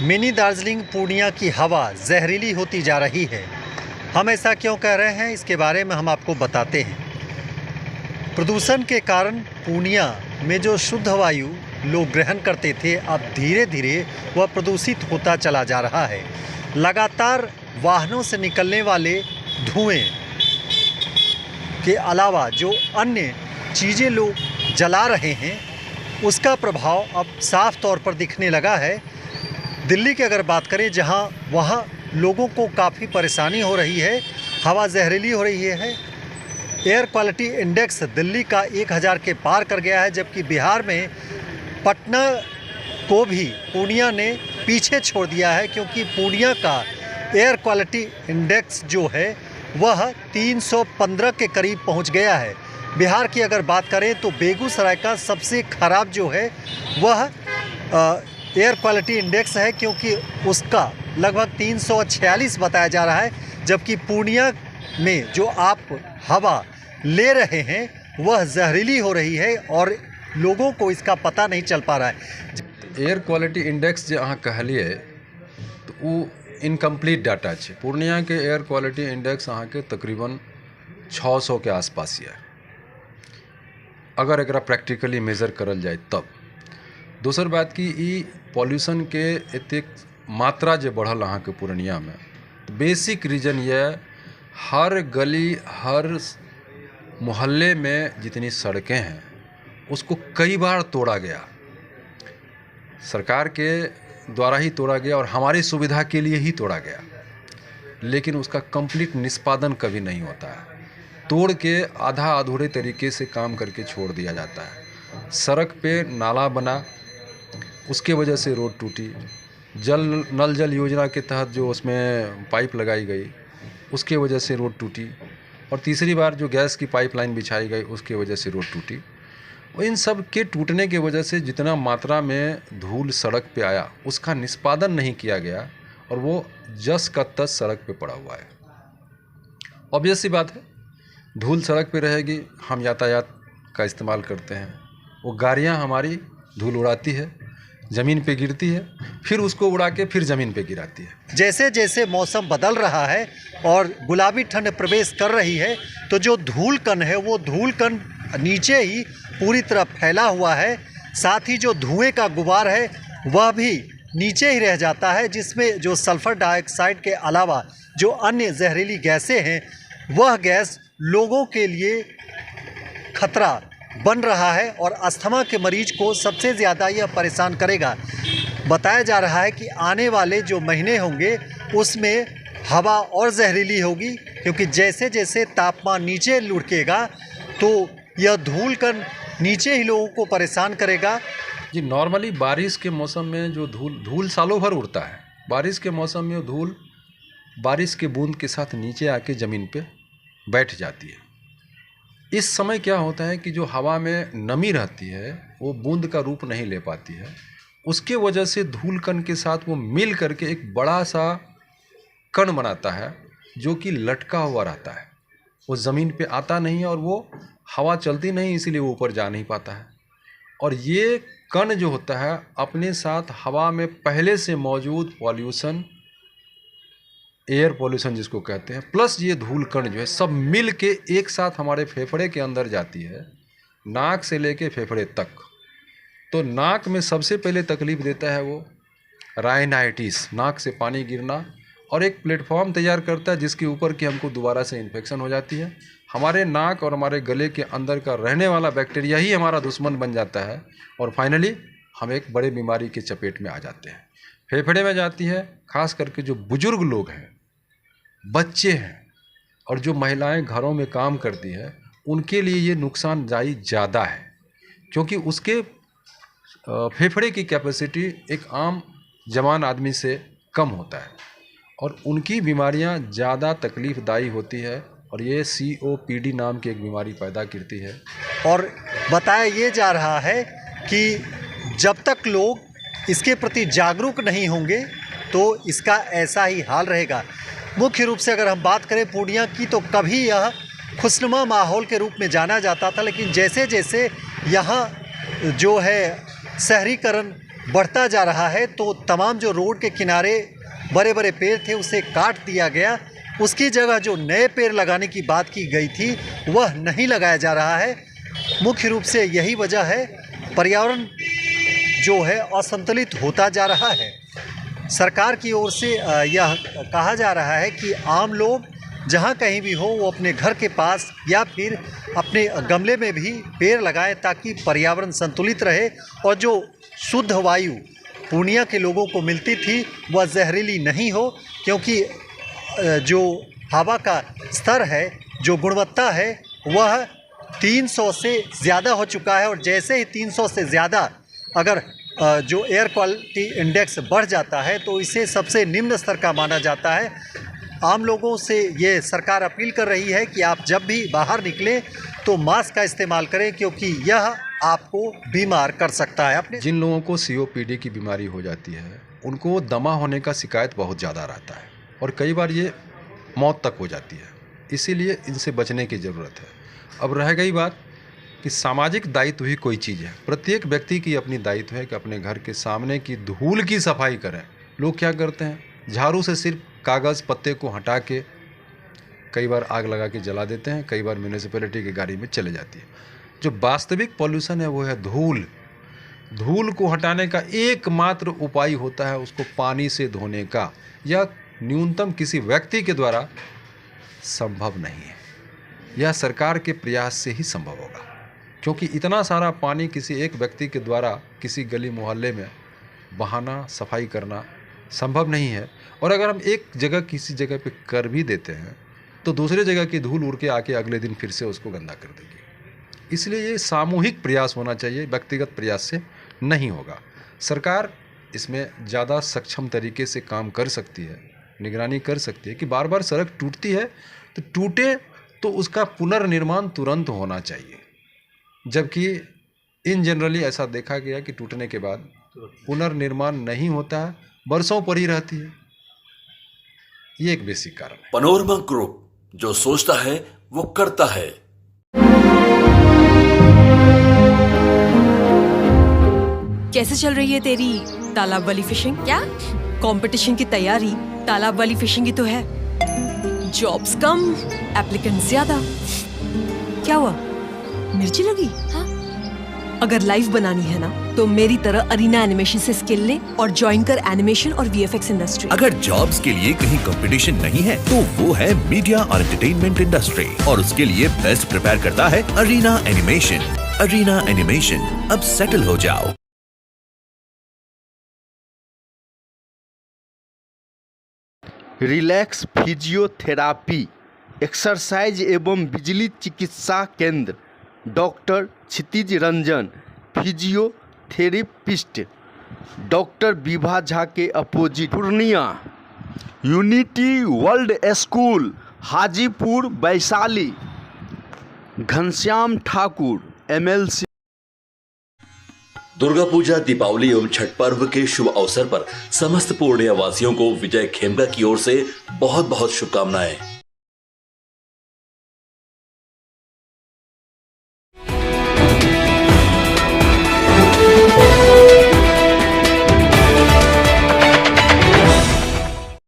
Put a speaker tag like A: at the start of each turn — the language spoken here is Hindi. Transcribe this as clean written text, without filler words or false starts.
A: मिनी दार्जिलिंग पूर्णिया की हवा जहरीली होती जा रही है। हम ऐसा क्यों कह रहे हैं, इसके बारे में हम आपको बताते हैं। प्रदूषण के कारण पूर्णिया में जो शुद्ध वायु लोग ग्रहण करते थे, अब धीरे धीरे वह प्रदूषित होता चला जा रहा है। लगातार वाहनों से निकलने वाले धुएं के अलावा जो अन्य चीज़ें लोग जला रहे हैं, उसका प्रभाव अब साफ तौर पर दिखने लगा है। दिल्ली की अगर बात करें, जहां वहां लोगों को काफ़ी परेशानी हो रही है, हवा जहरीली हो रही है। एयर क्वालिटी इंडेक्स दिल्ली का 1000 के पार कर गया है, जबकि बिहार में पटना को भी पूर्णिया ने पीछे छोड़ दिया है, क्योंकि पूर्णिया का एयर क्वालिटी इंडेक्स जो है वह 315 के करीब पहुंच गया है। बिहार की अगर बात करें तो बेगूसराय का सबसे ख़राब जो है वह एयर क्वालिटी इंडेक्स है, क्योंकि उसका लगभग 346 बताया जा रहा है, जबकि पूर्णिया में जो आप हवा ले रहे हैं वह जहरीली हो रही है और लोगों को इसका पता नहीं चल पा रहा है।
B: एयर क्वालिटी इंडेक्स जो अहाँ कहलिए तो वो इनकम्प्लीट डाटा है। पूर्णिया के एयर क्वालिटी इंडेक्स अहाँ के तकरीबन 600 के आसपास है, अगर एकरा प्रैक्टिकली मेजर करल जाए तब। दोसर बात कि ई पॉल्यूशन के एतेक मात्रा जो बढ़ल अहाँ के पूर्णिया में, तो बेसिक रीजन ये हर गली हर मोहल्ले में जितनी सड़कें हैं उसको कई बार तोड़ा गया, सरकार के द्वारा ही तोड़ा गया और हमारी सुविधा के लिए ही तोड़ा गया, लेकिन उसका कंप्लीट निष्पादन कभी नहीं होता है। तोड़ के आधा अधूरे तरीके से काम करके छोड़ दिया जाता है। सड़क पे नाला बना, उसके वजह से रोड टूटी। नल जल योजना के तहत जो उसमें पाइप लगाई गई, उसके वजह से रोड टूटी। और तीसरी बार जो गैस की पाइपलाइन बिछाई गई, उसके वजह से रोड टूटी। और इन सब के टूटने के वजह से जितना मात्रा में धूल सड़क पे आया, उसका निष्पादन नहीं किया गया और वो जस का तस सड़क पे पड़ा हुआ है। ऑब्वियस सी बात है, धूल सड़क पे रहेगी, हम यातायात का इस्तेमाल करते हैं, वो गाड़ियाँ हमारी धूल उड़ाती है, ज़मीन पे गिरती है, फिर उसको उड़ा के फिर ज़मीन पे गिराती है।
A: जैसे जैसे मौसम बदल रहा है और गुलाबी ठंड प्रवेश कर रही है, तो जो धूल कण है वो धूल कण नीचे ही पूरी तरह फैला हुआ है। साथ ही जो धुएं का गुबार है वह भी नीचे ही रह जाता है, जिसमें जो सल्फ़र डाइऑक्साइड के अलावा जो अन्य जहरीली गैसें हैं, वह गैस लोगों के लिए खतरा बन रहा है और अस्थमा के मरीज को सबसे ज़्यादा यह परेशान करेगा। बताया जा रहा है कि आने वाले जो महीने होंगे उसमें हवा और जहरीली होगी, क्योंकि जैसे जैसे तापमान नीचे लुढ़केगा तो यह धूल कण नीचे ही लोगों को परेशान करेगा।
B: जी, नॉर्मली बारिश के मौसम में जो धूल सालों भर उड़ता है, बारिश के मौसम में धूल बारिश के बूंद के साथ नीचे आके ज़मीन पे बैठ जाती है। इस समय क्या होता है कि जो हवा में नमी रहती है वो बूंद का रूप नहीं ले पाती है, उसके वजह से धूल कण के साथ वो मिल करके एक बड़ा सा कण बनाता है जो कि लटका हुआ रहता है। वो ज़मीन पे आता नहीं है और वो हवा चलती नहीं, इसीलिए वो ऊपर जा नहीं पाता है। और ये कण जो होता है अपने साथ हवा में पहले से मौजूद पॉल्यूशन, एयर पॉल्यूशन जिसको कहते हैं, प्लस ये धूल कण जो है सब मिल के एक साथ हमारे फेफड़े के अंदर जाती है, नाक से लेके फेफड़े तक। तो नाक में सबसे पहले तकलीफ़ देता है वो राइनाइटिस, नाक से पानी गिरना, और एक प्लेटफॉर्म तैयार करता है जिसके ऊपर कि हमको दोबारा से इन्फेक्शन हो जाती है। हमारे नाक और हमारे गले के अंदर का रहने वाला बैक्टीरिया ही हमारा दुश्मन बन जाता है और फाइनली हम एक बड़े बीमारी के चपेट में आ जाते हैं। फेफड़े में जाती है, खास करके जो बुजुर्ग लोग हैं, बच्चे हैं और जो महिलाएं घरों में काम करती हैं, उनके लिए ये नुकसानदायी ज़्यादा है, क्योंकि उसके फेफड़े की कैपेसिटी एक आम जवान आदमी से कम होता है और उनकी बीमारियां ज़्यादा तकलीफ़दायी होती है और ये COPD नाम की एक बीमारी पैदा करती है।
A: और बताया ये जा रहा है कि जब तक लोग इसके प्रति जागरूक नहीं होंगे तो इसका ऐसा ही हाल रहेगा। मुख्य रूप से अगर हम बात करें पूर्णिया की, तो कभी यह खुशनुमा माहौल के रूप में जाना जाता था, लेकिन जैसे जैसे यहाँ जो है शहरीकरण बढ़ता जा रहा है तो तमाम जो रोड के किनारे बड़े बड़े पेड़ थे उसे काट दिया गया। उसकी जगह जो नए पेड़ लगाने की बात की गई थी वह नहीं लगाया जा रहा है। मुख्य रूप से यही वजह है, पर्यावरण जो है असंतुलित होता जा रहा है। सरकार की ओर से यह कहा जा रहा है कि आम लोग जहाँ कहीं भी हो वो अपने घर के पास या फिर अपने गमले में भी पेड़ लगाएं ताकि पर्यावरण संतुलित रहे और जो शुद्ध वायु पूर्णिया के लोगों को मिलती थी वह जहरीली नहीं हो, क्योंकि जो हवा का स्तर है, जो गुणवत्ता है वह 300 से ज़्यादा हो चुका है। और जैसे ही 300 से ज़्यादा अगर जो एयर क्वालिटी इंडेक्स बढ़ जाता है तो इसे सबसे निम्न स्तर का माना जाता है। आम लोगों से ये सरकार अपील कर रही है कि आप जब भी बाहर निकलें तो मास्क का इस्तेमाल करें, क्योंकि यह आपको बीमार कर सकता है। अपने
B: जिन लोगों को COPD की बीमारी हो जाती है उनको दमा होने का शिकायत बहुत ज़्यादा रहता है और कई बार ये मौत तक हो जाती है, इसीलिए इनसे बचने की ज़रूरत है। अब रह गई बात कि सामाजिक दायित्व ही कोई चीज़ है। प्रत्येक व्यक्ति की अपनी दायित्व है कि अपने घर के सामने की धूल की सफाई करें। लोग क्या करते हैं, झाड़ू से सिर्फ कागज़ पत्ते को हटा के कई बार आग लगा के जला देते हैं, कई बार म्यूनिसिपैलिटी की गाड़ी में चले जाती है। जो वास्तविक पॉल्यूशन है वो है धूल। धूल को हटाने का एकमात्र उपाय होता है उसको पानी से धोने का, यह न्यूनतम किसी व्यक्ति के द्वारा संभव नहीं है। यह सरकार के प्रयास से ही संभव होगा, क्योंकि इतना सारा पानी किसी एक व्यक्ति के द्वारा किसी गली मोहल्ले में बहाना, सफाई करना संभव नहीं है। और अगर हम एक जगह किसी जगह पे कर भी देते हैं तो दूसरे जगह की धूल उड़ के आके अगले दिन फिर से उसको गंदा कर देगी। इसलिए ये सामूहिक प्रयास होना चाहिए, व्यक्तिगत प्रयास से नहीं होगा। सरकार इसमें ज़्यादा सक्षम तरीके से काम कर सकती है, निगरानी कर सकती है कि बार बार सड़क टूटती है तो टूटे तो उसका पुनर्निर्माण तुरंत होना चाहिए, जबकि इन जनरली ऐसा देखा गया कि टूटने के बाद पुनर्निर्माण नहीं होता है, बरसों पर ही रहती है। ये एक बेसिक कारण है।
C: पनोरमा ग्रुप, जो सोचता है वो करता है।
D: कैसे चल रही है तेरी तालाब वाली फिशिंग? क्या कंपटीशन की तैयारी तालाब वाली फिशिंग ही तो है। जॉब्स कम, एप्लीकेंट ज्यादा। क्या हुआ, मिर्ची लगी? हाँ? अगर लाइव बनानी है ना तो मेरी तरह अरीना एनिमेशन से स्किल ले और ज्वाइन कर एनिमेशन और VFX इंडस्ट्री।
E: अगर जॉब्स के लिए कहीं कंपटीशन नहीं है तो वो है मीडिया और एंटरटेनमेंट इंडस्ट्री, और उसके लिए बेस्ट प्रिपेयर करता है अरीना एनिमेशन। अरीना एनिमेशन, अब सेटल हो जाओ।
F: रिलैक्स फिजियोथेरापी, एक्सरसाइज एवं बिजली चिकित्सा केंद्र, doctor Kshitij Ranjan, physiotherapist, doctor Vibha Jha के opposite, Purnia. Unity world school, Hajipur Vaishali. Ghanshyam Thakur, MLC।
C: Durga Puja, Deepavali एवं छठ पर्व के शुभ अवसर पर समस्त पूर्णिया वासियों को विजय खेमका की ओर से बहुत बहुत शुभकामनाएं।